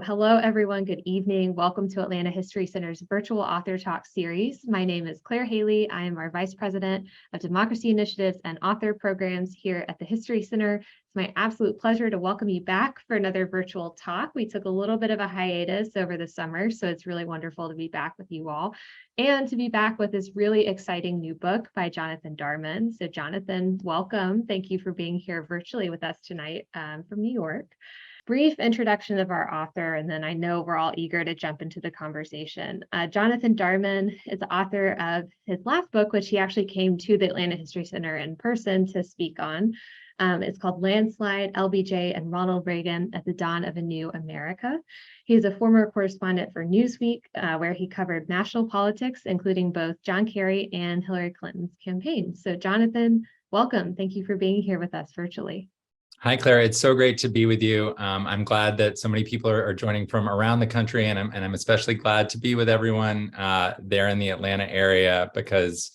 Hello, everyone. Good evening. Welcome to Atlanta History Center's virtual author talk series. My name is Claire Haley. I am our Vice President of Democracy Initiatives and Author Programs here at the History Center. It's my absolute pleasure to welcome you back for another virtual talk. We took a little bit of a hiatus over the summer, so it's really wonderful to be back with you all and to be back with this really exciting new book by Jonathan Darman. So Jonathan, welcome. Thank you for being here virtually with us tonight from New York. Brief introduction of our author, and then I know we're all eager to jump into the conversation. Jonathan Darman is the author of his last book, which he actually came to the Atlanta History Center in person to speak on. It's called Landslide, LBJ and Ronald Reagan at the Dawn of a New America. He is a former correspondent for Newsweek, where he covered national politics, including both John Kerry and Hillary Clinton's campaign. So Jonathan, welcome. Thank you for being here with us virtually. Hi, Claire. It's so great to be with you. I'm glad that so many people are joining from around the country, and I'm especially glad to be with everyone there in the Atlanta area because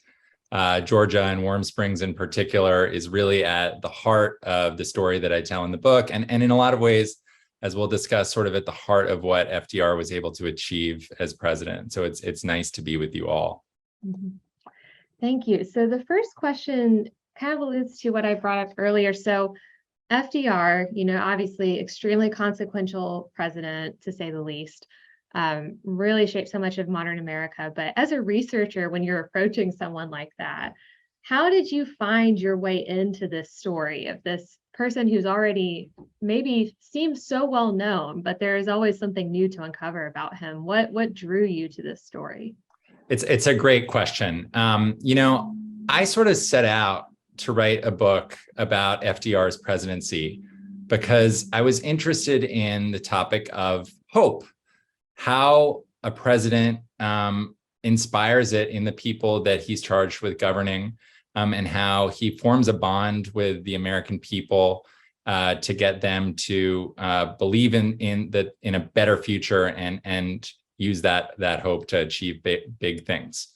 Georgia and Warm Springs in particular is really at the heart of the story that I tell in the book, and in a lot of ways, as we'll discuss, sort of at the heart of what FDR was able to achieve as president. So it's nice to be with you all. Mm-hmm. Thank you. So the first question kind of alludes to what I brought up earlier. So FDR, obviously extremely consequential president, to say the least, really shaped so much of modern America. But as a researcher, when you're approaching someone like that, how did you find your way into this story of this person who's already maybe seems so well known, but there is always something new to uncover about him? What drew you to this story? It's a great question. I sort of set out to write a book about FDR's presidency because I was interested in the topic of hope, how a president inspires it in the people that he's charged with governing, and how he forms a bond with the American people to get them to believe in a better future and use that hope to achieve big things.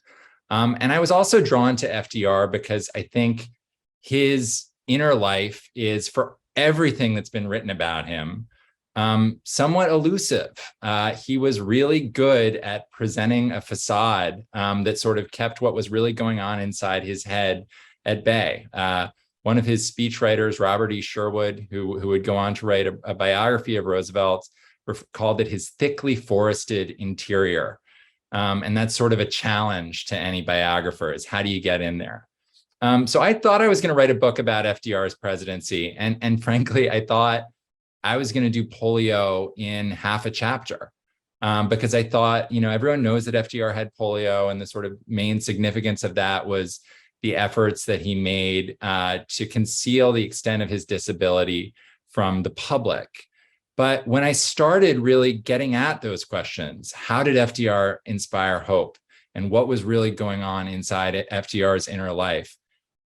And I was also drawn to FDR because I think his inner life is, for everything that's been written about him, somewhat elusive. He was really good at presenting a facade that sort of kept what was really going on inside his head at bay. One of his speechwriters, Robert E. Sherwood, who would go on to write a biography of Roosevelt, called it his thickly forested interior. And that's sort of a challenge to any biographer, is how do you get in there? So I thought I was going to write a book about FDR's presidency. And frankly, I thought I was going to do polio in half a chapter because I thought, everyone knows that FDR had polio, and the sort of main significance of that was the efforts that he made to conceal the extent of his disability from the public. But when I started really getting at those questions, how did FDR inspire hope? And what was really going on inside FDR's inner life?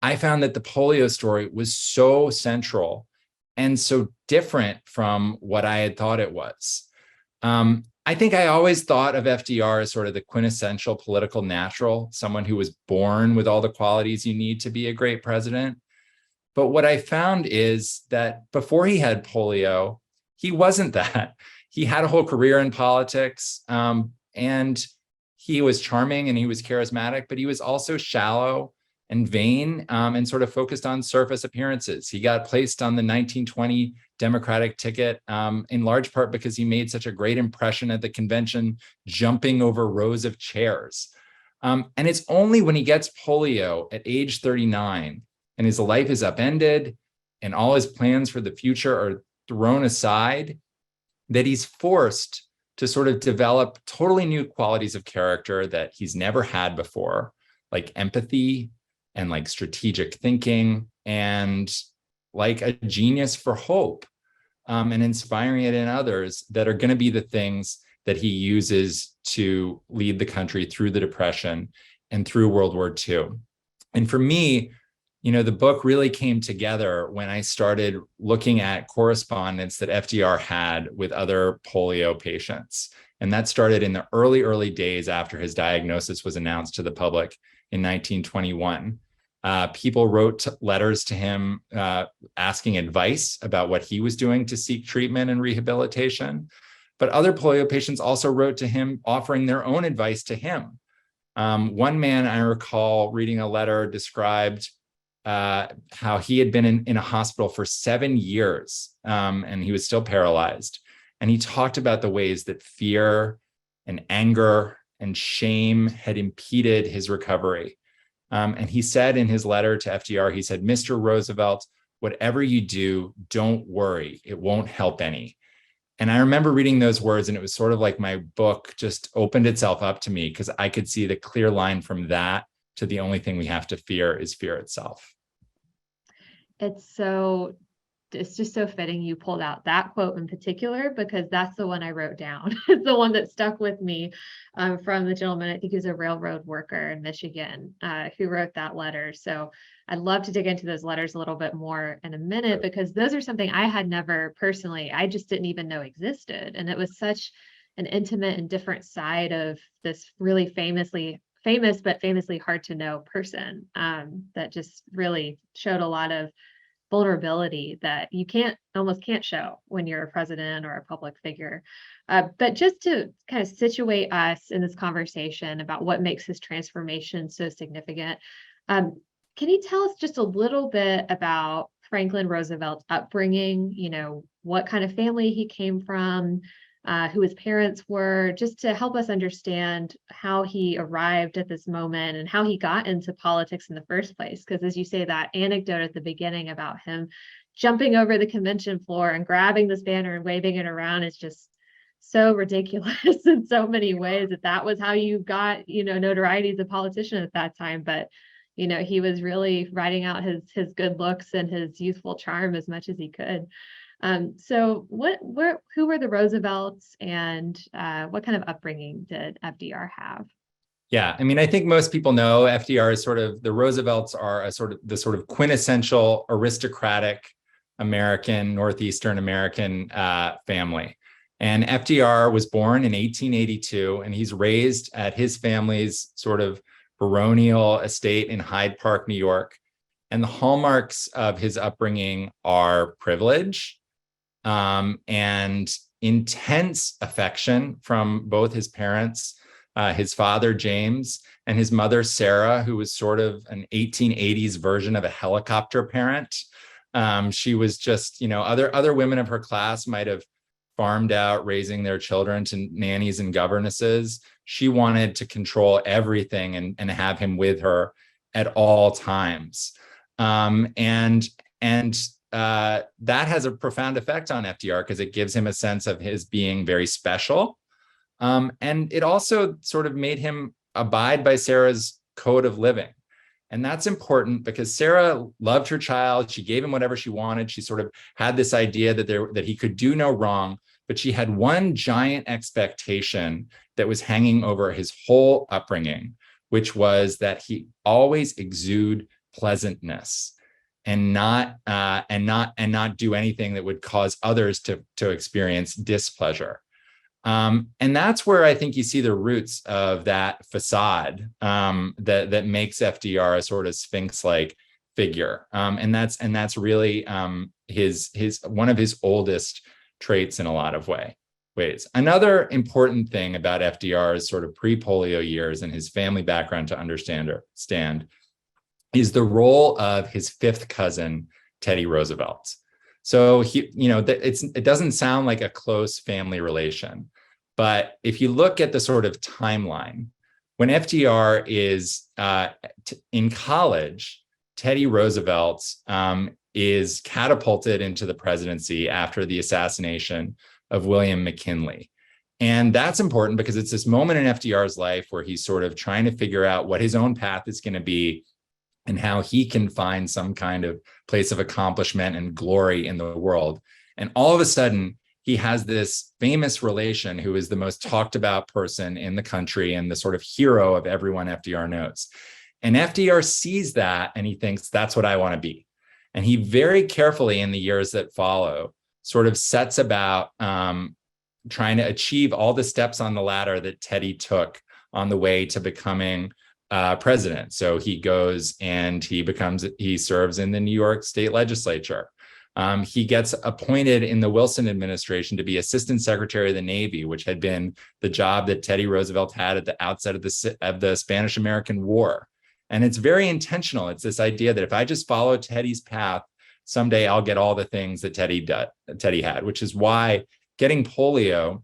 I found that the polio story was so central and so different from what I had thought it was. I think I always thought of FDR as sort of the quintessential political natural, someone who was born with all the qualities you need to be a great president. But what I found is that before he had polio, he wasn't that. He had a whole career in politics, and he was charming and he was charismatic, but he was also shallow and vain, and sort of focused on surface appearances. He got placed on the 1920 Democratic ticket in large part because he made such a great impression at the convention, jumping over rows of chairs. And it's only when he gets polio at age 39 and his life is upended and all his plans for the future are thrown aside that he's forced to sort of develop totally new qualities of character that he's never had before, like empathy, and like strategic thinking, and like a genius for hope, and inspiring it in others that are going to be the things that he uses to lead the country through the Depression and through World War II. And for me, the book really came together when I started looking at correspondence that FDR had with other polio patients. And that started in the early days after his diagnosis was announced to the public in 1921. People wrote letters to him asking advice about what he was doing to seek treatment and rehabilitation. But other polio patients also wrote to him offering their own advice to him. One man I recall reading a letter described how he had been in a hospital for 7 years, and he was still paralyzed. And he talked about the ways that fear and anger and shame had impeded his recovery. And he said in his letter to FDR, he said, "Mr. Roosevelt, whatever you do, don't worry. It won't help any." And I remember reading those words, and it was sort of like my book just opened itself up to me, because I could see the clear line from that to the only thing we have to fear is fear itself. It's just so fitting you pulled out that quote in particular, because that's the one I wrote down. It's the one that stuck with me, from the gentleman, I think he was a railroad worker in Michigan, who wrote that letter. So I'd love to dig into those letters a little bit more in a minute, because those are something I had never personally, I just didn't even know existed. And it was such an intimate and different side of this really famous but famously hard to know person, that just really showed a lot of vulnerability that you almost can't show when you're a president or a public figure. But just to kind of situate us in this conversation about what makes his transformation so significant, can you tell us just a little bit about Franklin Roosevelt's upbringing? What kind of family he came from, who his parents were, just to help us understand how he arrived at this moment and how he got into politics in the first place. Because as you say, that anecdote at the beginning about him jumping over the convention floor and grabbing this banner and waving it around is just so ridiculous in so many ways, that was how you got, notoriety as a politician at that time. But he was really riding out his good looks and his youthful charm as much as he could. So who were the Roosevelts, and what kind of upbringing did FDR have? Yeah, I mean, I think most people know FDR is the Roosevelts are the sort of quintessential aristocratic American, Northeastern American family. And FDR was born in 1882, and he's raised at his family's sort of baronial estate in Hyde Park, New York. And the hallmarks of his upbringing are privilege, and intense affection from both his parents, his father, James, and his mother, Sarah, who was sort of an 1880s version of a helicopter parent. She was just, other women of her class might have farmed out raising their children to nannies and governesses. She wanted to control everything and have him with her at all times. That has a profound effect on FDR, because it gives him a sense of his being very special. And it also sort of made him abide by Sarah's code of living. And that's important because Sarah loved her child. She gave him whatever she wanted. She sort of had this idea that he could do no wrong, but she had one giant expectation that was hanging over his whole upbringing, which was that he always exude pleasantness and not do anything that would cause others to experience displeasure. And that's where I think you see the roots of that facade that makes FDR a sort of Sphinx-like figure. And that's really his one of his oldest traits in a lot of ways. Another important thing about FDR's sort of pre-polio years and his family background to understand is the role of his fifth cousin, Teddy Roosevelt. So it doesn't sound like a close family relation, but if you look at the sort of timeline, when FDR is in college, Teddy Roosevelt is catapulted into the presidency after the assassination of William McKinley. And that's important because it's this moment in FDR's life where he's sort of trying to figure out what his own path is going to be and how he can find some kind of place of accomplishment and glory in the world. And all of a sudden, he has this famous relation who is the most talked about person in the country and the sort of hero of everyone FDR knows. And FDR sees that and he thinks, that's what I want to be. And he very carefully in the years that follow sort of sets about trying to achieve all the steps on the ladder that Teddy took on the way to becoming president. So he goes and he serves in the New York State Legislature. He gets appointed in the Wilson administration to be Assistant Secretary of the Navy, which had been the job that Teddy Roosevelt had at the outset of the Spanish-American War. And it's very intentional. It's this idea that if I just follow Teddy's path, someday I'll get all the things that Teddy had, which is why getting polio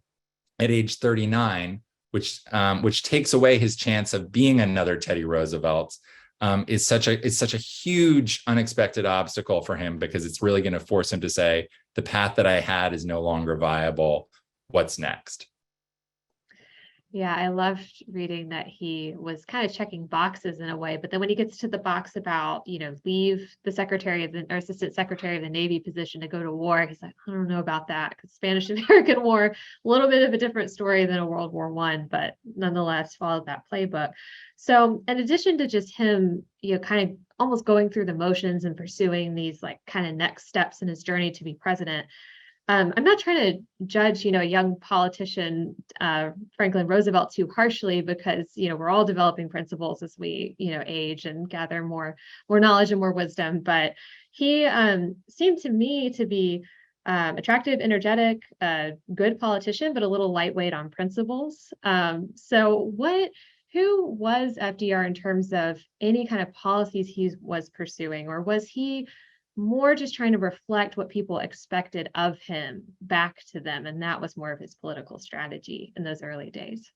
at age 39, which takes away his chance of being another Teddy Roosevelt, is such a huge unexpected obstacle for him, because it's really going to force him to say, the path that I had is no longer viable. What's next? Yeah, I loved reading that he was kind of checking boxes in a way, but then when he gets to the box about, leave the or assistant secretary of the Navy position to go to war, he's like, I don't know about that, because Spanish-American War, a little bit of a different story than a World War I, but nonetheless followed that playbook. So in addition to just him, kind of almost going through the motions and pursuing these like kind of next steps in his journey to be president, I'm not trying to judge, a young politician, Franklin Roosevelt, too harshly, because, we're all developing principles as we, age and gather more knowledge and more wisdom. But he seemed to me to be attractive, energetic, good politician, but a little lightweight on principles. Who was FDR in terms of any kind of policies he was pursuing, or was he more just trying to reflect what people expected of him back to them, and that was more of his political strategy in those early days?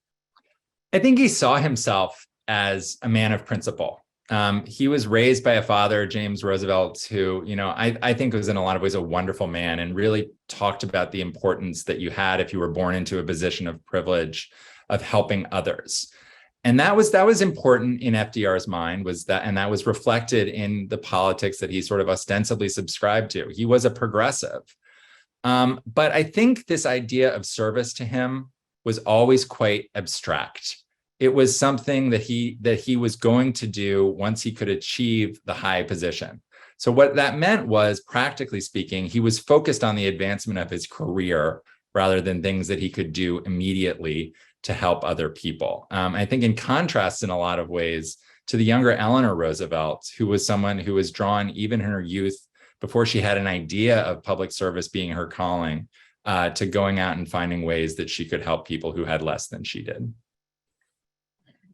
I think he saw himself as a man of principle. He was raised by a father, James Roosevelt, who, I think was in a lot of ways a wonderful man, and really talked about the importance that you had if you were born into a position of privilege of helping others. And that was important in FDR's mind, and that was reflected in the politics that he sort of ostensibly subscribed to. He was a progressive. But I think this idea of service to him was always quite abstract. It was something that he was going to do once he could achieve the high position. So what that meant was, practically speaking, he was focused on the advancement of his career rather than things that he could do immediately to help other people. I think in contrast in a lot of ways to the younger Eleanor Roosevelt, who was someone who was drawn even in her youth, before she had an idea of public service being her calling, to going out and finding ways that she could help people who had less than she did.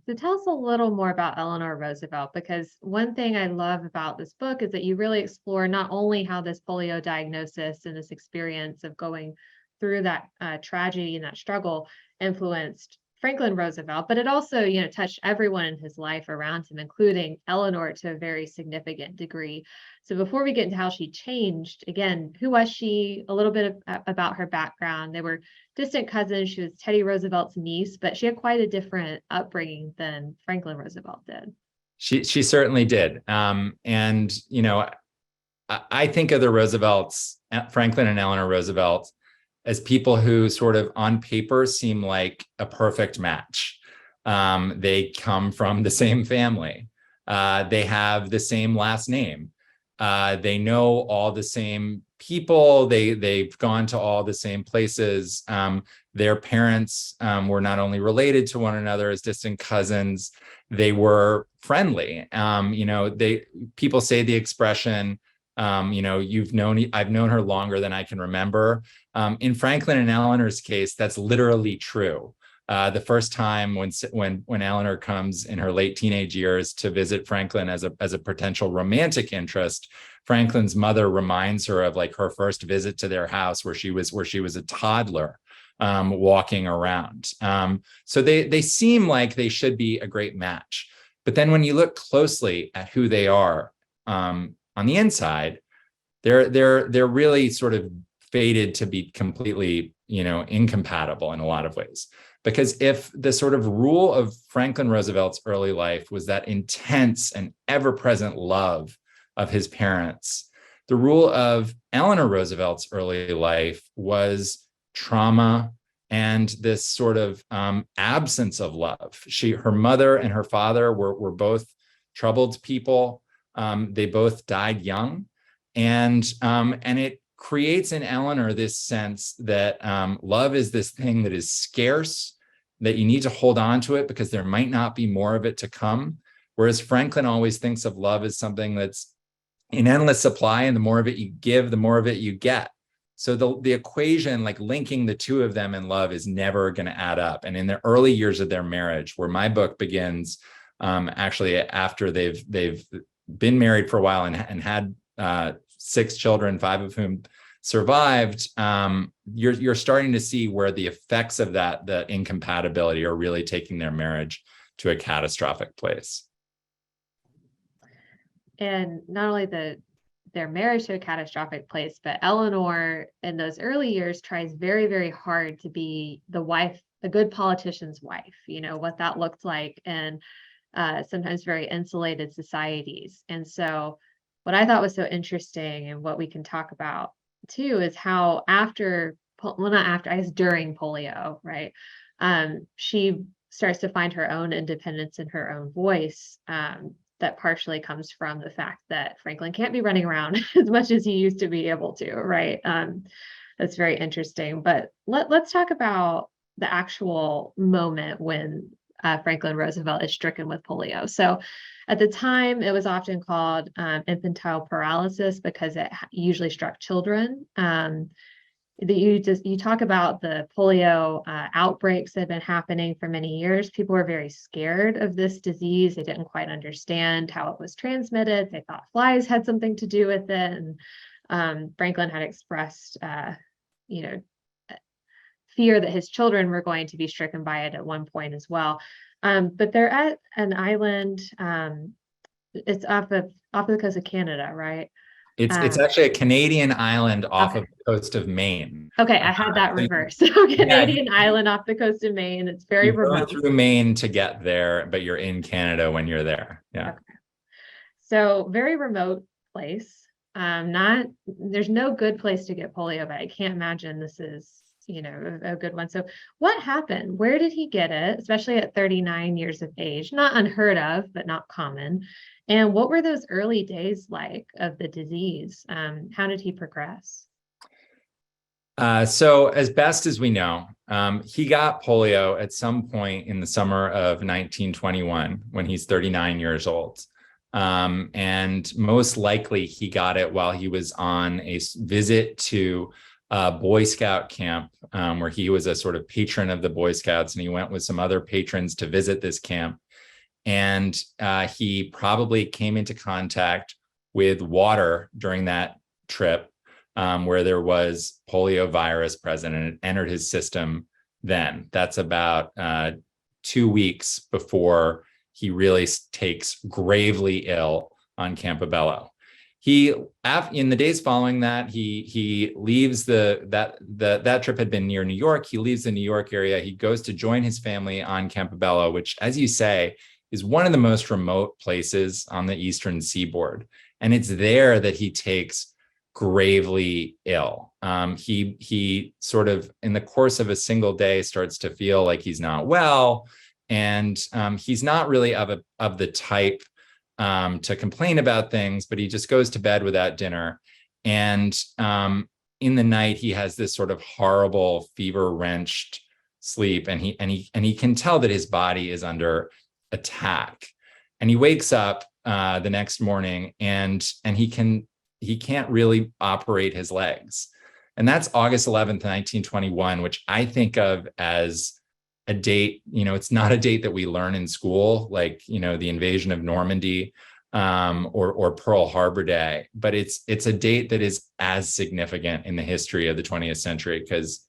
So tell us a little more about Eleanor Roosevelt, because one thing I love about this book is that you really explore not only how this polio diagnosis and this experience of going through that tragedy and that struggle influenced Franklin Roosevelt, but it also, touched everyone in his life around him, including Eleanor to a very significant degree. So before we get into how she changed, again, who was she? A little bit about her background. They were distant cousins. She was Teddy Roosevelt's niece, but she had quite a different upbringing than Franklin Roosevelt did. She certainly did. I think of the Roosevelts, Franklin and Eleanor Roosevelt, as people who sort of on paper seem like a perfect match. They come from the same family. They have the same last name. They know all the same people. They've gone to all the same places. Their parents were not only related to one another as distant cousins, they were friendly. People say the expression, I've known her longer than I can remember. In Franklin and Eleanor's case, that's literally true. The first time when Eleanor comes in her late teenage years to visit Franklin as a potential romantic interest, Franklin's mother reminds her of like her first visit to their house where she was a toddler, walking around. So they seem like they should be a great match. But then when you look closely at who they are, on the inside, they're really sort of fated to be completely, incompatible in a lot of ways. Because if the sort of rule of Franklin Roosevelt's early life was that intense and ever-present love of his parents, the rule of Eleanor Roosevelt's early life was trauma and this sort of absence of love. Her mother and her father were both troubled people. They both died young, and it creates in Eleanor this sense that love is this thing that is scarce, that you need to hold on to it because there might not be more of it to come. Whereas Franklin always thinks of love as something that's in endless supply, and the more of it you give, the more of it you get. So the equation, like linking the two of them in love, is never going to add up. And in the early years of their marriage, where my book begins, actually after they've been married for a while and had 6 children, 5 of whom survived, you're starting to see where the effects of the incompatibility, are really taking their marriage to a catastrophic place. And not only their marriage to a catastrophic place, but Eleanor in those early years tries very, very hard to be the wife, a good politician's wife, what that looked like in sometimes very insulated societies. And so what I thought was so interesting, and what we can talk about too, is how during polio, right? She starts to find her own independence and her own voice. That partially comes from the fact that Franklin can't be running around as much as he used to be able to, right? That's very interesting. But let's talk about the actual moment when Franklin Roosevelt is stricken with polio. So at the time, it was often called infantile paralysis because it usually struck children. You talk about the polio outbreaks that have been happening for many years. People were very scared of this disease. They didn't quite understand how it was transmitted. They thought flies had something to do with it. And Franklin had expressed, fear that his children were going to be stricken by it at one point as well. But they're at an island. It's off the coast of Canada, right? It's actually a Canadian island off of the coast of Maine. Okay, I had that reversed. Canadian island off the coast of Maine. It's very remote. You go through Maine to get there, but you're in Canada when you're there. Yeah. Okay. So very remote place. There's no good place to get polio, but I can't imagine this is, a good one. So what happened? Where did he get it? Especially at 39 years of age, not unheard of, but not common. And what were those early days like of the disease? How did he progress? So as best as we know, he got polio at some point in the summer of 1921 when he's 39 years old. And most likely he got it while he was on a visit to a Boy Scout camp, where he was a sort of patron of the Boy Scouts, and he went with some other patrons to visit this camp. And he probably came into contact with water during that trip, where there was polio virus present, and it entered his system then. That's about 2 weeks before he really takes gravely ill on Campobello. In the days following that, he leaves that trip had been near New York. He leaves the New York area. He goes to join his family on Campobello, which, as you say, is one of the most remote places on the eastern seaboard. And it's there that he takes gravely ill. He sort of, in the course of a single day, starts to feel like he's not well. And he's not really of the type to complain about things, but he just goes to bed without dinner. And in the night, he has this sort of horrible fever-wrenched sleep, and he can tell that his body is under attack. And he wakes up the next morning, and he can't really operate his legs. And that's August 11th, 1921, which I think of as a date, it's not a date that we learn in school, like, the invasion of Normandy or Pearl Harbor Day, but it's a date that is as significant in the history of the 20th century, because,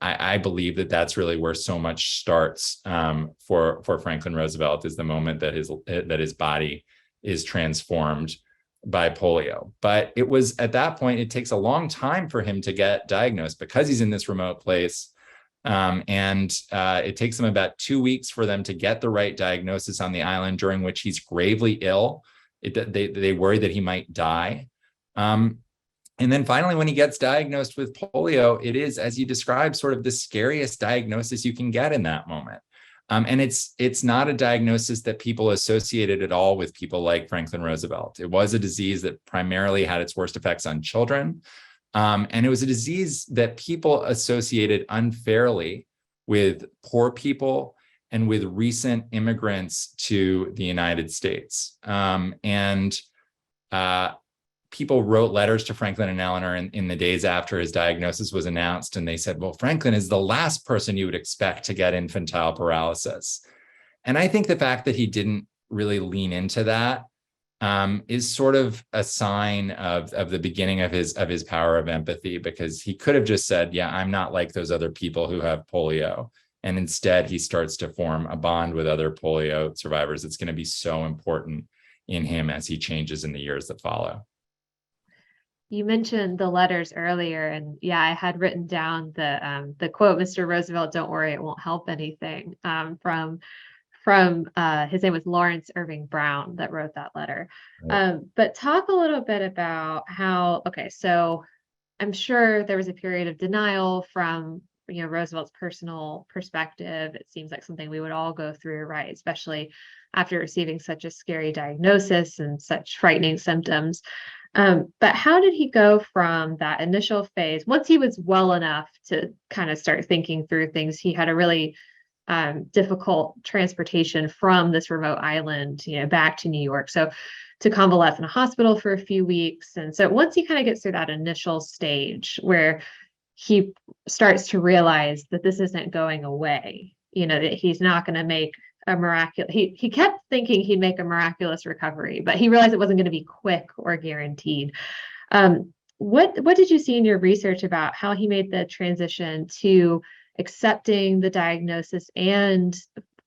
I believe that that's really where so much starts for Franklin Roosevelt, is the moment that his body is transformed by polio. But it was at that point, it takes a long time for him to get diagnosed because he's in this remote place. And it takes them about 2 weeks for them to get the right diagnosis on the island, during which he's gravely ill. They worry that he might die. And then finally, when he gets diagnosed with polio, it is, as you described, sort of the scariest diagnosis you can get in that moment. And it's not a diagnosis that people associated at all with people like Franklin Roosevelt. It was a disease that primarily had its worst effects on children. And it was a disease that people associated unfairly with poor people and with recent immigrants to the United States. And people wrote letters to Franklin and Eleanor in the days after his diagnosis was announced, and they said, well, Franklin is the last person you would expect to get infantile paralysis. And I think the fact that he didn't really lean into that is sort of a sign of the beginning of his power of empathy, because he could have just said, yeah, I'm not like those other people who have polio. And instead, he starts to form a bond with other polio survivors. It's going to be so important in him as he changes in the years that follow. You mentioned the letters earlier, and yeah, I had written down the quote, "Mr. Roosevelt, don't worry, it won't help anything," from his name was Lawrence Irving Brown that wrote that letter. Right. But talk a little bit about how, okay, so I'm sure there was a period of denial from Roosevelt's personal perspective. It seems like something we would all go through, right? Especially after receiving such a scary diagnosis and such frightening symptoms. But how did he go from that initial phase, once he was well enough to kind of start thinking through things? He had a really difficult transportation from this remote island, back to New York. So to convalesce in a hospital for a few weeks. And so once he kind of gets through that initial stage where he starts to realize that this isn't going away, that he's not going to make a miraculous, he kept thinking he'd make a miraculous recovery, but he realized it wasn't going to be quick or guaranteed. What did you see in your research about how he made the transition to accepting the diagnosis and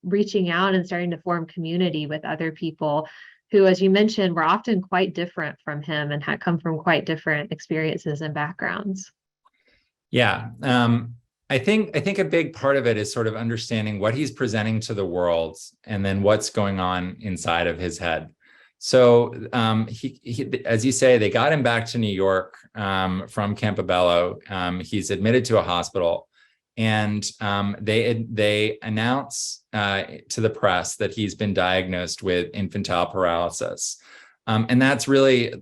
reaching out and starting to form community with other people who, as you mentioned, were often quite different from him and had come from quite different experiences and backgrounds? Yeah. I think a big part of it is sort of understanding what he's presenting to the world and then what's going on inside of his head. So he, as you say, they got him back to New York from Campobello. He's admitted to a hospital, and they announce to the press that he's been diagnosed with infantile paralysis. And that's really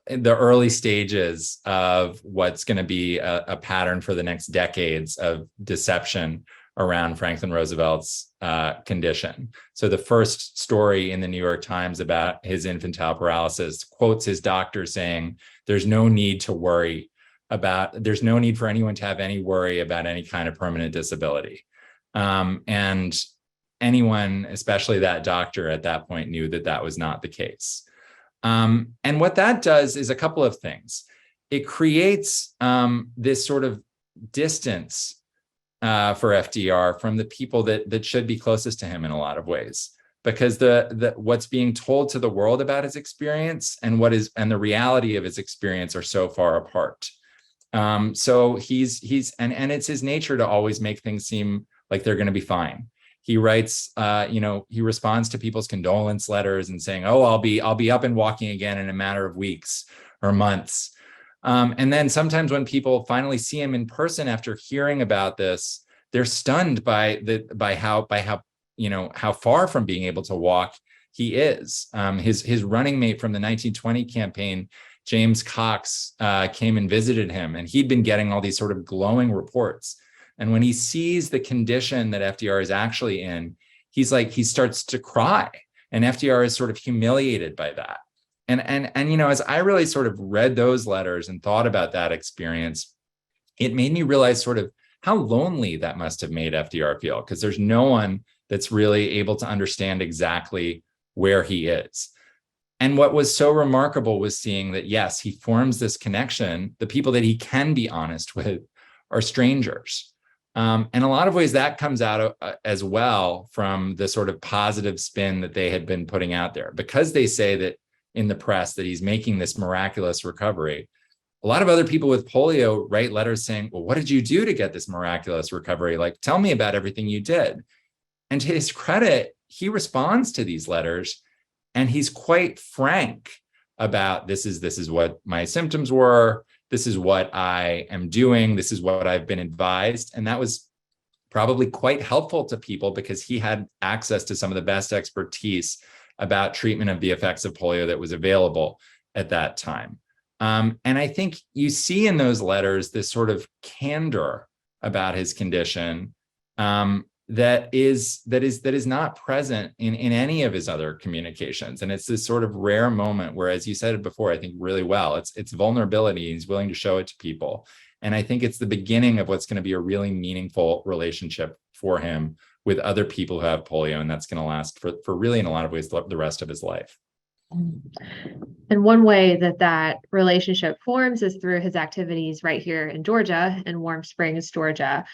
the early stages of what's going to be a pattern for the next decades of deception around Franklin Roosevelt's condition. So the first story in the New York Times about his infantile paralysis quotes his doctor saying, there's no need for anyone to have any worry about any kind of permanent disability. And anyone, especially that doctor at that point, knew that that was not the case. And what that does is a couple of things. It creates this sort of distance for FDR from the people that should be closest to him in a lot of ways, because the what's being told to the world about his experience and the reality of his experience are so far apart. So he's it's his nature to always make things seem like they're going to be fine. He writes, he responds to people's condolence letters and saying, "Oh, I'll be up and walking again in a matter of weeks or months." And then sometimes when people finally see him in person after hearing about this, they're stunned by how far from being able to walk he is. His running mate from the 1920 campaign, James Cox, came and visited him, and he'd been getting all these sort of glowing reports. And when he sees the condition that FDR is actually in, he starts to cry, and FDR is sort of humiliated by that. And as I really sort of read those letters and thought about that experience, it made me realize sort of how lonely that must have made FDR feel, because there's no one that's really able to understand exactly where he is. And what was so remarkable was seeing that, yes, he forms this connection. The people that he can be honest with are strangers. And in a lot of ways, that comes out as well from the sort of positive spin that they had been putting out there, because they say that in the press that he's making this miraculous recovery. A lot of other people with polio write letters saying, well, what did you do to get this miraculous recovery? Like, tell me about everything you did. And to his credit, he responds to these letters, and he's quite frank about this is what my symptoms were. This is what I am doing. This is what I've been advised. And that was probably quite helpful to people, because he had access to some of the best expertise about treatment of the effects of polio that was available at that time. And I think you see in those letters this sort of candor about his condition that is not present in any of his other communications. And it's this sort of rare moment where, as you said it before, I think really well, it's vulnerability. He's willing to show it to people. And I think it's the beginning of what's going to be a really meaningful relationship for him with other people who have polio. And that's going to last for really, in a lot of ways, the rest of his life. And one way that relationship forms is through his activities right here in Georgia, in Warm Springs, Georgia,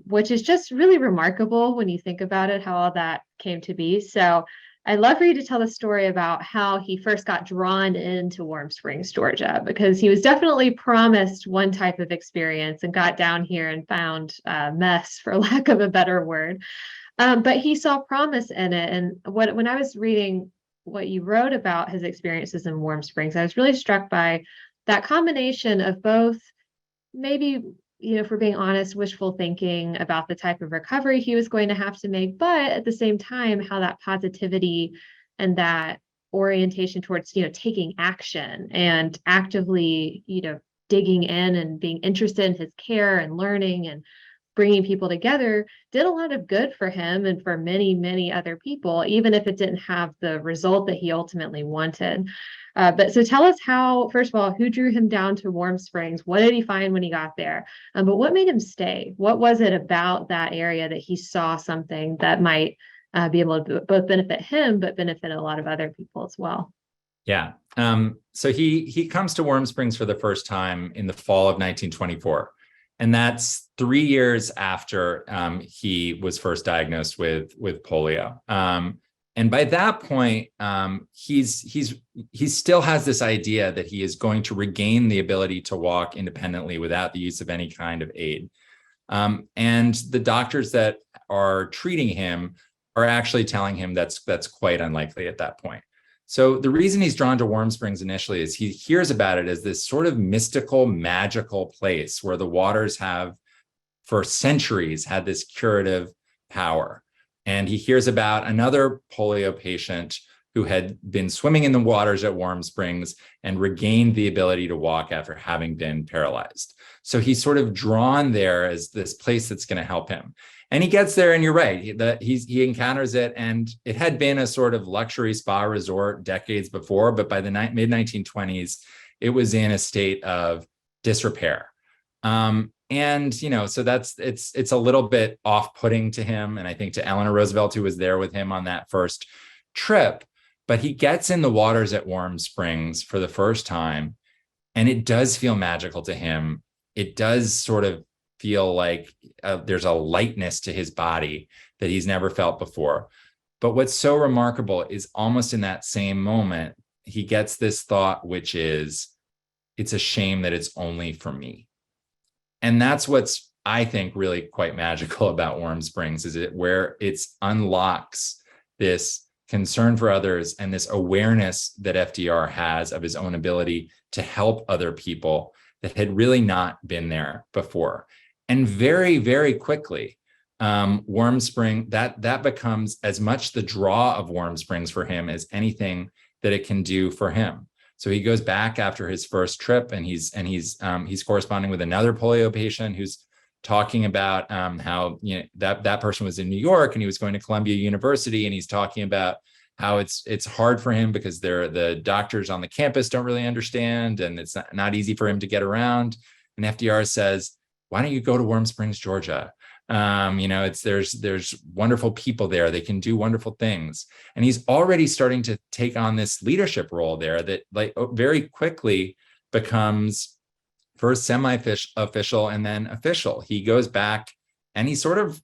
which is just really remarkable when you think about it, how all that came to be. So I'd love for you to tell the story about how he first got drawn into Warm Springs, Georgia, because he was definitely promised one type of experience and got down here and found mess, for lack of a better word. But he saw promise in it. And when I was reading what you wrote about his experiences in Warm Springs, I was really struck by that combination of both, maybe, if we're being honest, wishful thinking about the type of recovery he was going to have to make, but at the same time, how that positivity and that orientation towards, taking action and actively, digging in and being interested in his care and learning and bringing people together did a lot of good for him and for many, many other people, even if it didn't have the result that he ultimately wanted. But so tell us how, first of all, who drew him down to Warm Springs? What did he find when he got there? But what made him stay? What was it about that area that he saw something that might be able to both benefit him, but benefit a lot of other people as well? Yeah. So he comes to Warm Springs for the first time in the fall of 1924. And that's 3 years after he was first diagnosed with polio. And by that point, he still has this idea that he is going to regain the ability to walk independently without the use of any kind of aid. And the doctors that are treating him are actually telling him that's quite unlikely at that point. So the reason he's drawn to Warm Springs initially is he hears about it as this sort of mystical, magical place where the waters have, for centuries, had this curative power. And he hears about another polio patient who had been swimming in the waters at Warm Springs and regained the ability to walk after having been paralyzed. So he's sort of drawn there as this place that's going to help him. And he gets there, and you're right, he encounters it, and it had been a sort of luxury spa resort decades before, but by the mid-1920s, it was in a state of disrepair. And, so it's a little bit off-putting to him, and I think to Eleanor Roosevelt, who was there with him on that first trip, but he gets in the waters at Warm Springs for the first time, and it does feel magical to him. It does sort of feel like there's a lightness to his body that he's never felt before. But what's so remarkable is almost in that same moment, he gets this thought, which is, it's a shame that it's only for me. And that's what's, I think, really quite magical about Warm Springs, is where it unlocks this concern for others and this awareness that FDR has of his own ability to help other people that had really not been there before. And very, very quickly, Warm Springs, that becomes as much the draw of Warm Springs for him as anything that it can do for him. So he goes back after his first trip, and he's corresponding with another polio patient who's talking about how that person was in New York and he was going to Columbia University, and he's talking about how it's hard for him because the doctors on the campus don't really understand, and it's not easy for him to get around. And FDR says, why don't you go to Warm Springs, Georgia? There's wonderful people there. They can do wonderful things. And he's already starting to take on this leadership role there that very quickly becomes first semi-official and then official. He goes back and he sort of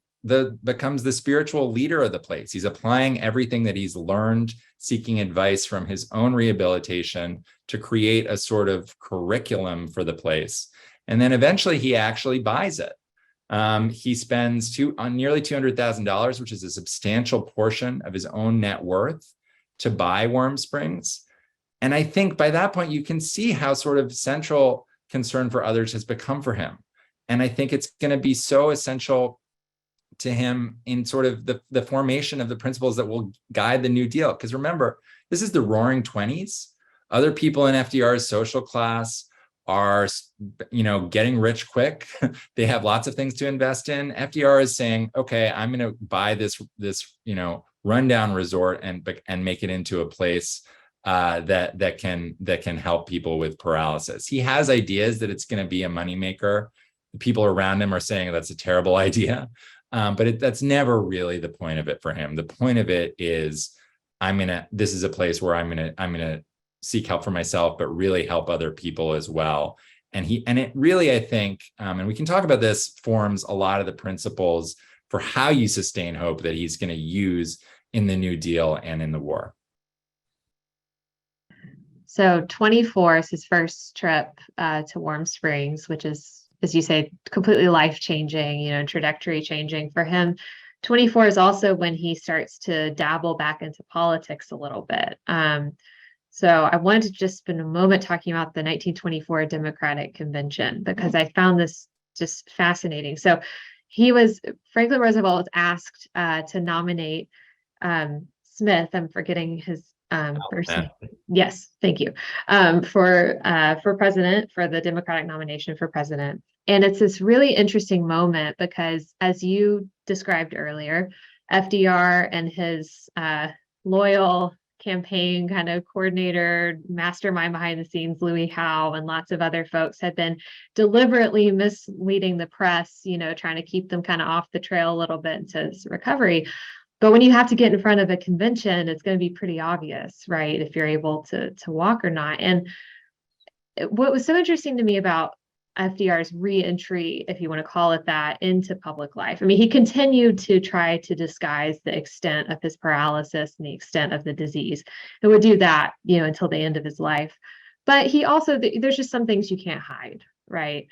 becomes the spiritual leader of the place. He's applying everything that he's learned, seeking advice from his own rehabilitation to create a sort of curriculum for the place. And then eventually he actually buys it. He spends nearly $200,000, which is a substantial portion of his own net worth, to buy Warm Springs. And I think by that point, you can see how sort of central concern for others has become for him. And I think it's going to be so essential to him in sort of the formation of the principles that will guide the New Deal. Because remember, this is the Roaring '20s. Other people in FDR's social class are, getting rich quick. They have lots of things to invest in. FDR is saying, okay, I'm going to buy this rundown resort and make it into a place that can help people with paralysis. He has ideas that it's going to be a moneymaker. The people around him are saying that's a terrible idea, but that's never really the point of it for him. The point of it is, this is a place where I'm gonna seek help for myself, but really help other people as well. And it really, I think, and we can talk about this, forms a lot of the principles for how you sustain hope that he's going to use in the New Deal and in the war. So 24 is his first trip to Warm Springs, which is, as you say, completely life-changing, trajectory changing for him. 24 is also when he starts to dabble back into politics a little bit. So I wanted to just spend a moment talking about the 1924 Democratic Convention, because I found this just fascinating. So Franklin Roosevelt was asked to nominate Smith. I'm forgetting his first name. Yes, thank you. For president, for the Democratic nomination for president. And it's this really interesting moment because, as you described earlier, FDR and his loyal campaign kind of coordinator, mastermind behind the scenes, Louis Howe, and lots of other folks had been deliberately misleading the press, trying to keep them kind of off the trail a little bit into recovery. But when you have to get in front of a convention, it's going to be pretty obvious, right, if you're able to walk or not. And what was so interesting to me about FDR's re-entry, if you want to call it that, into public life. I mean, he continued to try to disguise the extent of his paralysis and the extent of the disease. And would do that, until the end of his life. But he also, there's just some things you can't hide, right?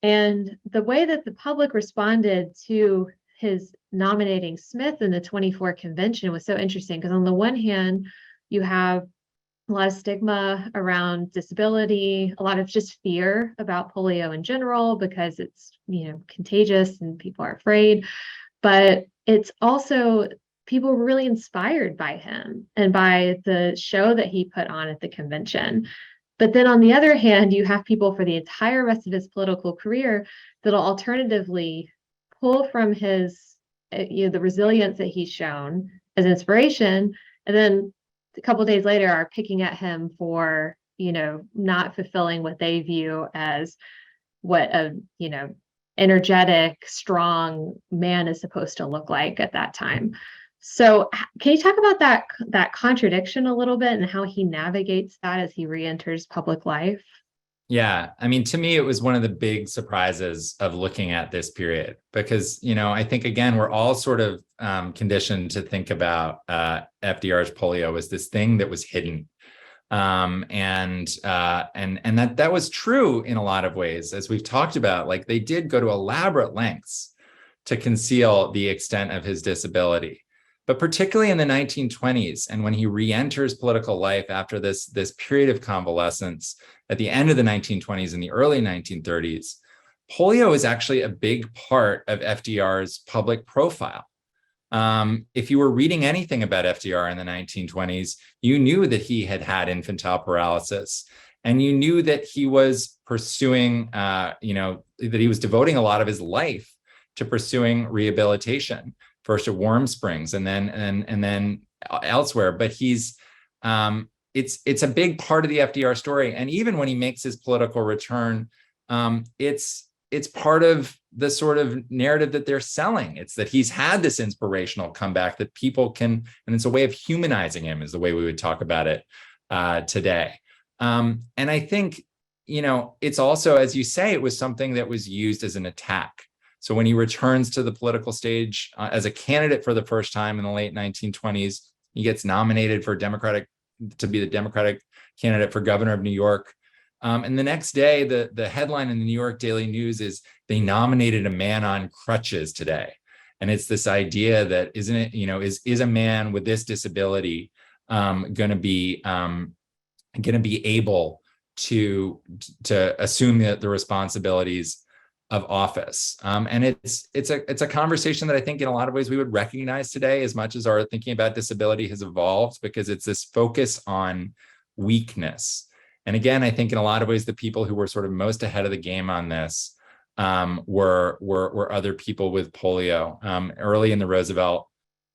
And the way that the public responded to his nominating Smith in the 24 convention was so interesting, because on the one hand, you have a lot of stigma around disability, a lot of just fear about polio in general, because it's, contagious and people are afraid. But it's also, people were really inspired by him and by the show that he put on at the convention. But then on the other hand, you have people for the entire rest of his political career that'll alternatively pull from his, the resilience that he's shown as inspiration, and then a couple of days later are picking at him for, not fulfilling what they view as what a, energetic, strong man is supposed to look like at that time. So can you talk about that contradiction a little bit and how he navigates that as he re-enters public life? Yeah, I mean, to me, it was one of the big surprises of looking at this period, because, I think, again, we're all sort of conditioned to think about FDR's polio as this thing that was hidden. And that was true in a lot of ways, as we've talked about. Like, they did go to elaborate lengths to conceal the extent of his disability. But particularly in the 1920s, and when he re-enters political life after this period of convalescence at the end of the 1920s and the early 1930s, polio is actually a big part of FDR's public profile. If you were reading anything about FDR in the 1920s, you knew that he had had infantile paralysis, and you knew that he was pursuing, that he was devoting a lot of his life to pursuing rehabilitation, first at Warm Springs and then elsewhere. But he's it's a big part of the FDR story. And even when he makes his political return, it's part of the sort of narrative that they're selling. It's that he's had this inspirational comeback that people can, and it's a way of humanizing him, is the way we would talk about it today. And I think, it's also, as you say, it was something that was used as an attack. So when he returns to the political stage as a candidate for the first time in the late 1920s, he gets nominated to be the Democratic candidate for governor of New York. And the next day, the headline in the New York Daily News is, they nominated a man on crutches today. And it's this idea that, isn't it, is a man with this disability going to be able to assume the responsibilities of office. And it's a conversation that I think in a lot of ways we would recognize today, as much as our thinking about disability has evolved, because it's this focus on weakness And again, I think in a lot of ways, the people who were sort of most ahead of the game on this were other people with polio. Early in the Roosevelt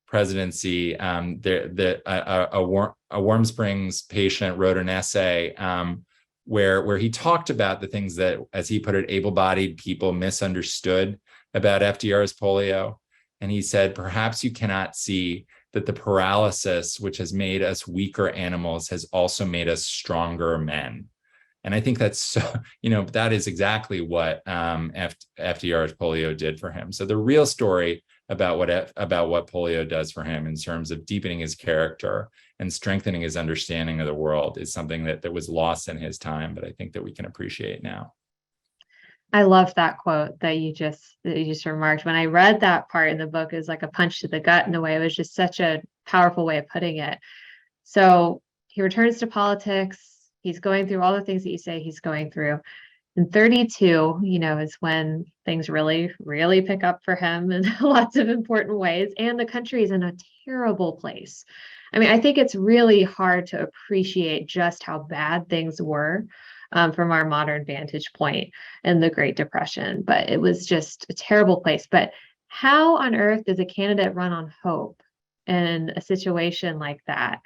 presidency, a Warm Springs patient wrote an essay where he talked about the things that, as he put it, able-bodied people misunderstood about FDR's polio. And he said, perhaps you cannot see that the paralysis, which has made us weaker animals, has also made us stronger men. And I think that's so, that is exactly what FDR's polio did for him. So the real story about what polio does for him in terms of deepening his character and strengthening his understanding of the world is something that was lost in his time, but I think that we can appreciate now. I love that quote that you just remarked. When I read that part in the book, it was like a punch to the gut in a way. It was just such a powerful way of putting it. So he returns to politics. He's going through all the things that you say he's going through. And 32, is when things really, really pick up for him in lots of important ways. And the country is in a terrible place. I mean, I think it's really hard to appreciate just how bad things were from our modern vantage point in the Great Depression. But it was just a terrible place. But how on earth does a candidate run on hope in a situation like that?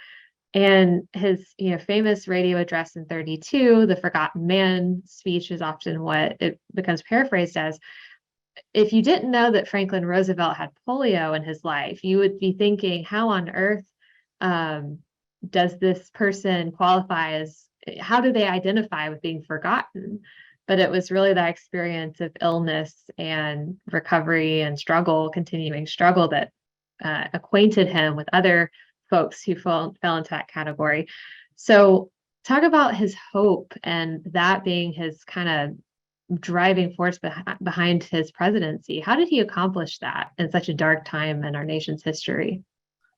And his, famous radio address in 32, the Forgotten Man speech, is often what it becomes paraphrased as. If you didn't know that Franklin Roosevelt had polio in his life, you would be thinking, how on earth does this person qualify as, how do they identify with being forgotten? But it was really that experience of illness and recovery and continuing struggle that acquainted him with other folks who fell into that category. So talk about his hope and that being his kind of driving force behind his presidency. How did he accomplish that in such a dark time in our nation's history?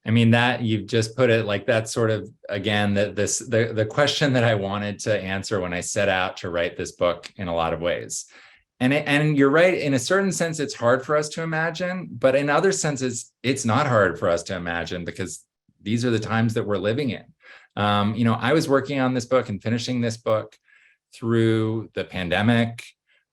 I mean, that you've just put it like that sort of, again, the question that I wanted to answer when I set out to write this book in a lot of ways. And you're right, in a certain sense, it's hard for us to imagine, but in other senses, it's not hard for us to imagine because these are the times that we're living in. I was working on this book and finishing this book through the pandemic,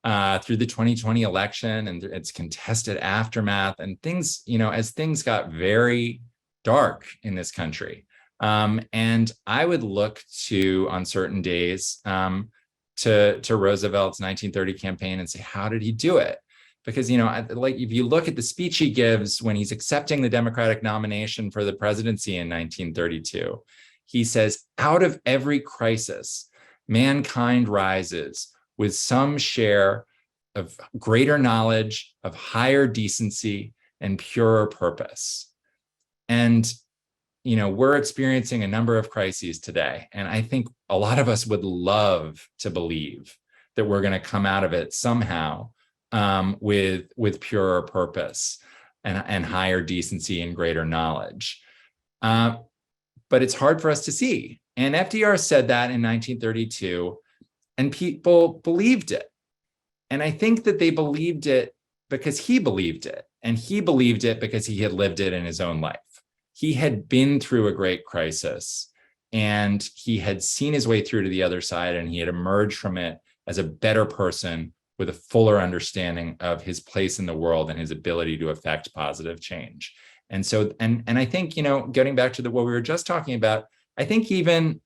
through the 2020 election and its contested aftermath and things, as things got very dark in this country. And I would look to, on certain days, to Roosevelt's 1930 campaign and say, how did he do it? Because, like if you look at the speech he gives when he's accepting the Democratic nomination for the presidency in 1932, he says, out of every crisis, mankind rises with some share of greater knowledge, of higher decency, and purer purpose. And, we're experiencing a number of crises today. And I think a lot of us would love to believe that we're going to come out of it somehow with purer purpose and higher decency and greater knowledge. But it's hard for us to see. And FDR said that in 1932, and people believed it. And I think that they believed it because he believed it. And he believed it because he had lived it in his own life. He had been through a great crisis and he had seen his way through to the other side, and he had emerged from it as a better person with a fuller understanding of his place in the world and his ability to affect positive change. And so, and I think, getting back to what we were just talking about, I think even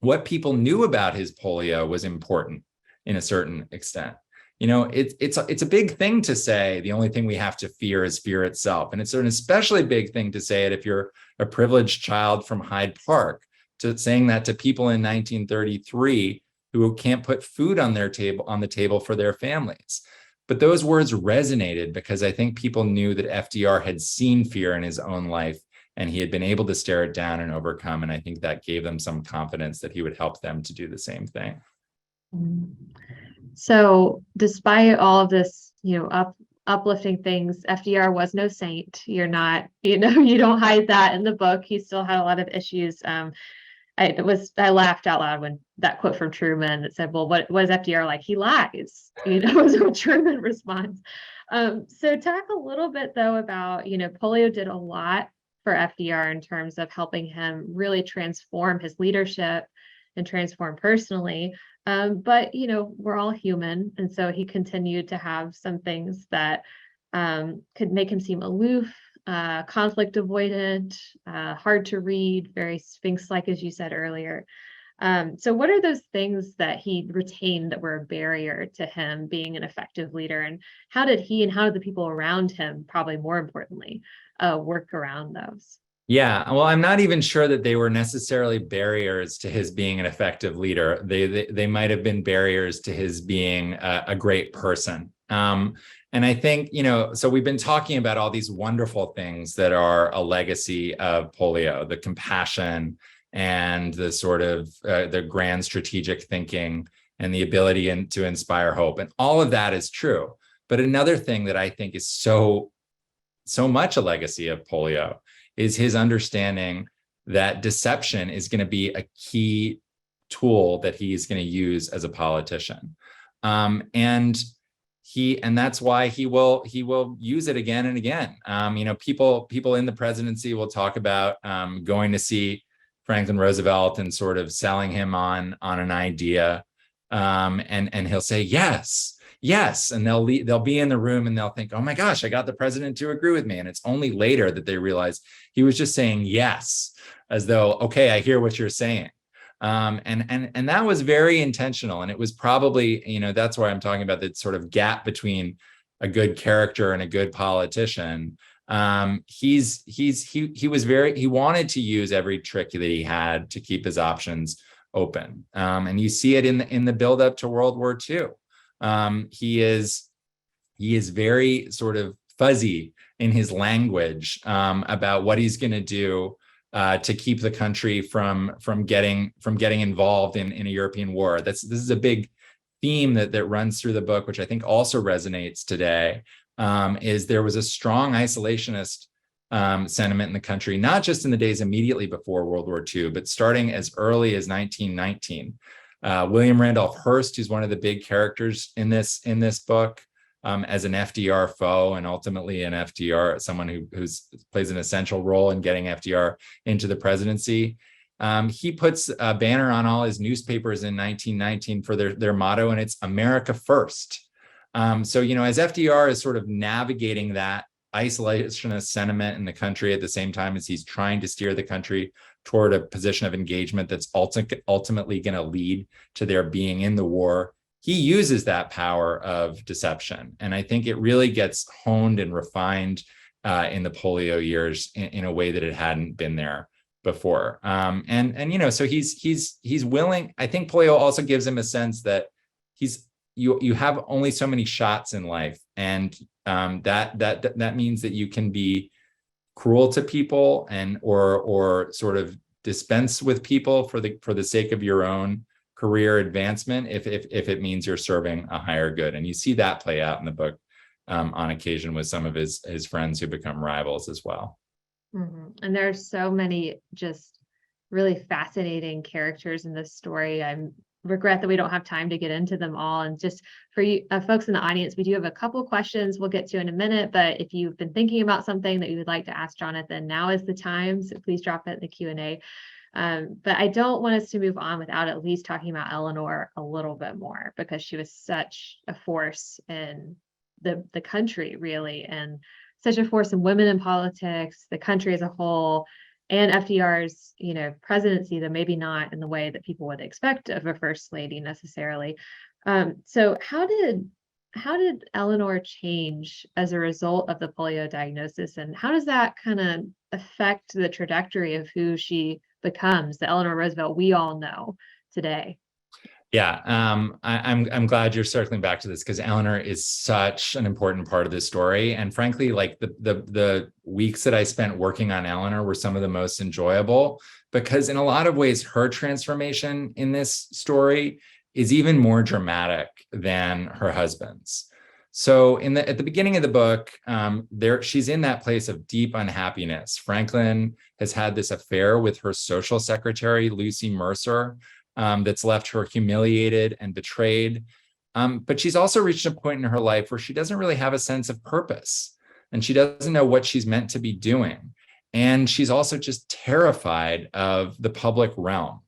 what people knew about his polio was important in a certain extent. It's a big thing to say the only thing we have to fear is fear itself. And it's an especially big thing to say it if you're a privileged child from Hyde Park, to saying that to people in 1933 who can't put food on the table for their families. But those words resonated because I think people knew that FDR had seen fear in his own life and he had been able to stare it down and overcome. And I think that gave them some confidence that he would help them to do the same thing. So despite all of this, uplifting things, FDR was no saint. You're not, you don't hide that in the book. He still had a lot of issues. I laughed out loud when that quote from Truman that said, well, what is FDR like? He lies, was what Truman responds. So talk a little bit though about, polio did a lot for FDR in terms of helping him really transform his leadership and transform personally. But, we're all human. And so he continued to have some things that could make him seem aloof, conflict avoidant, hard to read, very Sphinx-like, as you said earlier. So what are those things that he retained that were a barrier to him being an effective leader? And how did he and how did the people around him, probably more importantly, work around those? Yeah, well, I'm not even sure that they were necessarily barriers to his being an effective leader. They might have been barriers to his being a great person. And I think, so we've been talking about all these wonderful things that are a legacy of Polio, the compassion and the sort of the grand strategic thinking and the ability to inspire hope. And all of that is true. But another thing that I think is so much a legacy of Polio is his understanding that deception is going to be a key tool that he's going to use as a politician. And that's why he will use it again and again. People in the presidency will talk about going to see Franklin Roosevelt and sort of selling him on an idea. And he'll say, yes. And they'll be in the room and they'll think, oh my gosh, I got the president to agree with me. And it's only later that they realize he was just saying yes, as though, okay, I hear what you're saying. And that was very intentional. And it was probably, that's why I'm talking about that sort of gap between a good character and a good politician. He wanted to use every trick that he had to keep his options open. And you see it in the buildup to World War II. He is very sort of fuzzy in his language about what he's going to do to keep the country from getting involved in a European war. This is a big theme that runs through the book, which I think also resonates today. Is there was a strong isolationist sentiment in the country, not just in the days immediately before World War II, but starting as early as 1919. William Randolph Hearst, who's one of the big characters in this book, as an FDR foe, and ultimately an FDR, someone who plays an essential role in getting FDR into the presidency. He puts a banner on all his newspapers in 1919 for their motto, and it's America First. So, as FDR is sort of navigating that isolationist sentiment in the country at the same time as he's trying to steer the country toward a position of engagement that's ultimately going to lead to their being in the war, he uses that power of deception. And I think it really gets honed and refined in the Polio years in a way that it hadn't been there before. So he's willing. I think Polio also gives him a sense that you have only so many shots in life, and that means that you can be cruel to people or sort of dispense with people for the sake of your own career advancement if it means you're serving a higher good. And you see that play out in the book on occasion with some of his friends who become rivals as well. Mm-hmm. And there's so many just really fascinating characters in this story. I regret that we don't have time to get into them all. And just for you folks in the audience, we do have a couple questions we'll get to in a minute, but if you've been thinking about something that you would like to ask Jonathan, now is the time. So please drop it in the Q&A. But I don't want us to move on without at least talking about Eleanor a little bit more, because she was such a force in the country, really, and such a force in women in politics, the country as a whole, and FDR's, presidency, though maybe not in the way that people would expect of a first lady necessarily. So how did Eleanor change as a result of the polio diagnosis, and how does that kind of affect the trajectory of who she becomes, the Eleanor Roosevelt we all know today? Yeah, I'm glad you're circling back to this, because Eleanor is such an important part of this story. And frankly, like the weeks that I spent working on Eleanor were some of the most enjoyable, because in a lot of ways, her transformation in this story is even more dramatic than her husband's. So at the beginning of the book, she's in that place of deep unhappiness. Franklin has had this affair with her social secretary, Lucy Mercer, that's left her humiliated and betrayed. But she's also reached a point in her life where she doesn't really have a sense of purpose, and she doesn't know what she's meant to be doing. And she's also just terrified of the public realm.